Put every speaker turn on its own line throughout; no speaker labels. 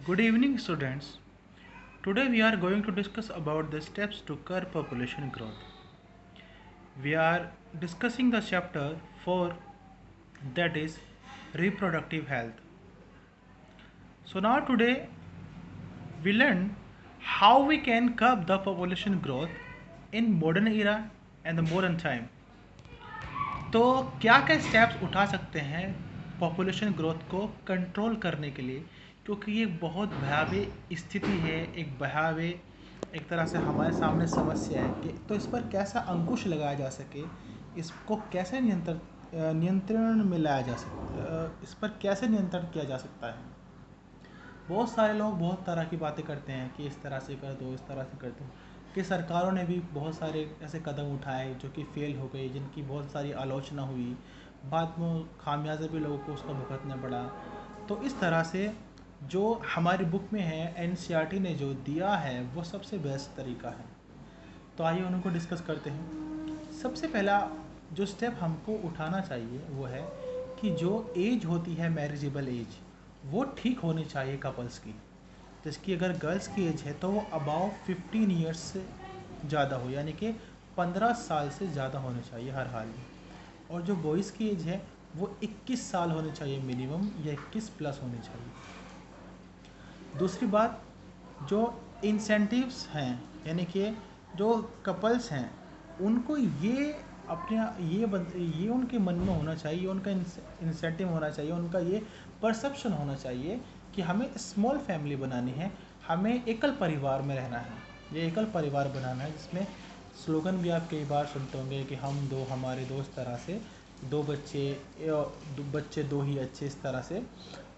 Good evening, students. Today we are going to discuss about the steps to curb population growth. We are discussing the chapter 4, that is reproductive health. So now today we learn how we can curb the population growth in modern era and the modern time. तो क्या क्या steps उठा सकते हैं population growth को control करने के लिए, क्योंकि ये बहुत भयावह स्थिति है, एक भयावह एक तरह से हमारे सामने समस्या है कि तो इस पर कैसा अंकुश लगाया जा सके, इसको कैसे नियंत्रण में लाया जा सकता, इस पर कैसे नियंत्रण किया जा सकता है। बहुत सारे लोग बहुत तरह की बातें करते हैं कि इस तरह से कर दो, इस तरह से कर दो, कि सरकारों ने भी बहुत सारे ऐसे कदम उठाए जो कि फेल हो गए, जिनकी बहुत सारी आलोचना हुई, बाद में खामियाजा भी लोगों को उसका भुगतना पड़ा। तो इस तरह से जो हमारी बुक में है, एनसीईआरटी ने जो दिया है वो सबसे बेस्ट तरीका है। तो आइए उनको डिस्कस करते हैं। सबसे पहला जो स्टेप हमको उठाना चाहिए वो है कि जो एज होती है मैरिजेबल एज, वो ठीक होनी चाहिए कपल्स की। जिसकी अगर गर्ल्स की एज है तो वो अबाउ 15 ईयर्स से ज़्यादा हो, यानी कि 15 साल से ज़्यादा होनी चाहिए हर हाल में। और जो बॉयज़ की एज है वो 21 साल होनी चाहिए मिनिमम, या 21 प्लस होनी चाहिए। दूसरी बात, जो इंसेंटिव्स हैं, यानी कि जो कपल्स हैं, उनको ये अपने ये उनके मन में होना चाहिए, उनका इंसेंटिव होना चाहिए, उनका ये परसेप्शन होना चाहिए कि हमें स्मॉल फैमिली बनानी है, हमें एकल परिवार में रहना है। ये एकल परिवार बनाना है जिसमें स्लोगन भी आप कई बार सुनते होंगे कि हम दो हमारे दो, इस तरह से दो बच्चे दो ही अच्छे, इस तरह से।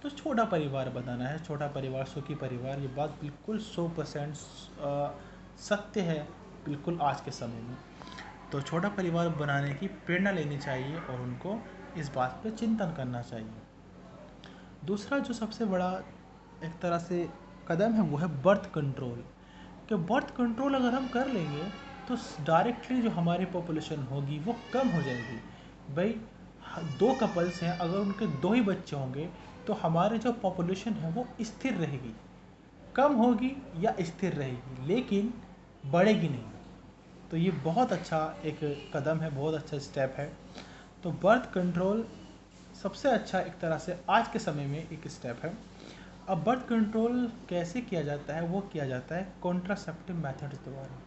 तो छोटा परिवार बनाना है, छोटा परिवार सुखी परिवार, ये बात बिल्कुल 100% सत्य है बिल्कुल आज के समय में। तो छोटा परिवार बनाने की प्रेरणा लेनी चाहिए और उनको इस बात पे चिंतन करना चाहिए। दूसरा जो सबसे बड़ा एक तरह से कदम है वो है बर्थ कंट्रोल। कि बर्थ कंट्रोल अगर हम कर लेंगे तो डायरेक्टली जो हमारी पॉपुलेशन होगी वो कम हो जाएगी। भाई, दो कपल्स हैं, अगर उनके दो ही बच्चे होंगे तो हमारे जो पॉपुलेशन है वो स्थिर रहेगी, कम होगी या स्थिर रहेगी, लेकिन बढ़ेगी नहीं। तो ये बहुत अच्छा एक कदम है, बहुत अच्छा स्टेप है। तो बर्थ कंट्रोल सबसे अच्छा एक तरह से आज के समय में एक स्टेप है। अब बर्थ कंट्रोल कैसे किया जाता है, वो किया जाता है कॉन्ट्रासेप्टिव मेथड्स द्वारा।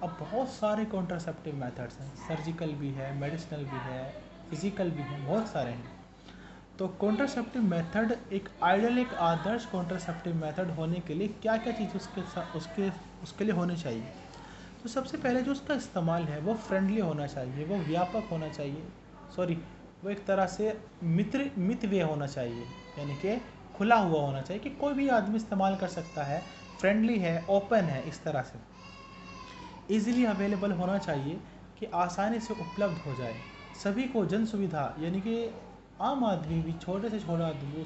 अब बहुत सारे कॉन्ट्रासेप्टिव मेथड्स हैं, सर्जिकल भी है, मेडिसिनल भी है, फिजिकल भी है, बहुत सारे हैं। तो कॉन्ट्रासेप्टिव मेथड एक आइडियल, एक आदर्श कॉन्ट्रासेप्टिव मेथड होने के लिए क्या क्या चीज़ उसके लिए होनी चाहिए। तो सबसे पहले जो उसका इस्तेमाल है वो फ्रेंडली होना चाहिए, वो व्यापक होना चाहिए, वो एक तरह से मितव्यय होना चाहिए, यानी कि खुला हुआ होना चाहिए कि कोई भी आदमी इस्तेमाल कर सकता है, फ्रेंडली है, ओपन है, इस तरह से इजीली अवेलेबल होना चाहिए कि आसानी से उपलब्ध हो जाए सभी को। जन सुविधा, यानी कि आम आदमी भी, छोटे से छोटा आदमी,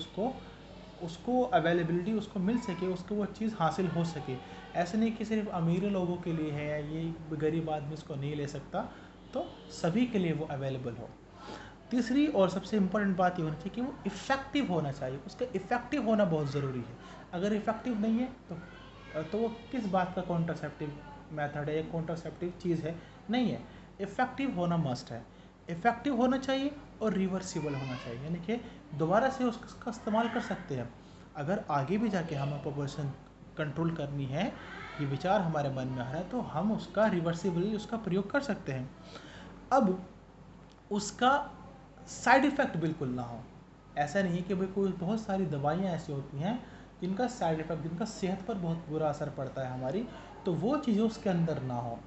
उसको अवेलेबिलिटी उसको मिल सके, उसको वो चीज़ हासिल हो सके। ऐसे नहीं कि सिर्फ अमीर लोगों के लिए है, ये गरीब आदमी इसको नहीं ले सकता, तो सभी के लिए वो अवेलेबल हो। तीसरी और सबसे इम्पोर्टेंट बात ये होनी चाहिए कि वो इफ़ेक्टिव होना चाहिए, उसका इफ़ेक्टिव होना बहुत ज़रूरी है। अगर इफ़ेक्टिव नहीं है तो वो किस बात का कॉन्ट्रासेप्टिव मेथड है या कॉन्ट्रासेप्टिव चीज़ है, नहीं है। इफ़ेक्टिव होना मस्ट है, इफ़ेक्टिव होना चाहिए और रिवर्सिबल होना चाहिए, यानी कि दोबारा से उसका इस्तेमाल कर सकते हैं। अगर आगे भी जाके हमें पॉपुलेशन कंट्रोल करनी है, ये विचार हमारे मन में आ रहा है, तो हम उसका रिवर्सिबली उसका प्रयोग कर सकते हैं। अब उसका साइड इफ़ेक्ट बिल्कुल ना हो। ऐसा नहीं कि भाई कोई बहुत सारी दवाइयाँ ऐसी होती हैं जिनका साइड इफ़ेक्ट, जिनका सेहत पर बहुत बुरा असर पड़ता है हमारी, तो वो चीज़ें उसके अंदर ना हो।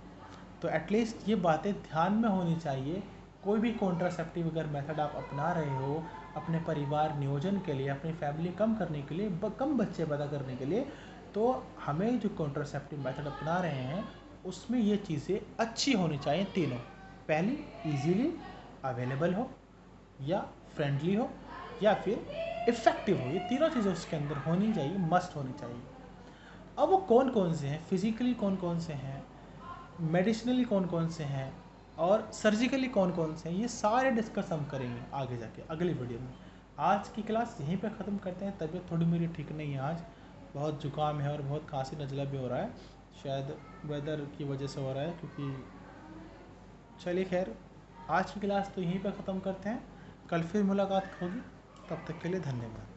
तो एटलीस्ट ये बातें ध्यान में होनी चाहिए। कोई भी कॉन्ट्रासेप्टिव अगर मेथड आप अपना रहे हो अपने परिवार नियोजन के लिए, अपनी फैमिली कम करने के लिए, कम बच्चे पैदा करने के लिए, तो हमें जो कॉन्ट्रासेप्टिव मेथड अपना रहे हैं उसमें ये चीज़ें अच्छी होनी चाहिए तीनों। पहली, ईजीली अवेलेबल हो, या फ्रेंडली हो, या फिर इफ़ेक्टिव हो। ये तीनों चीज़ें उसके अंदर होनी चाहिए, मस्ट होनी चाहिए। अब वो कौन कौन से हैं, फिजिकली कौन कौन से हैं, मेडिसिनली कौन कौन से हैं, और सर्जिकली कौन कौन से हैं, ये सारे डिस्कस हम करेंगे आगे जाके अगली वीडियो में। आज की क्लास यहीं पे ख़त्म करते हैं, तबीयत थोड़ी मेरी ठीक नहीं है आज, बहुत जुकाम है और बहुत खांसी नज़ला भी हो रहा है, शायद वेदर की वजह से हो रहा है। क्योंकि चलिए खैर, आज की क्लास तो यहीं पर ख़त्म करते हैं, कल फिर मुलाकात होगी, तब तक के लिए धन्यवाद।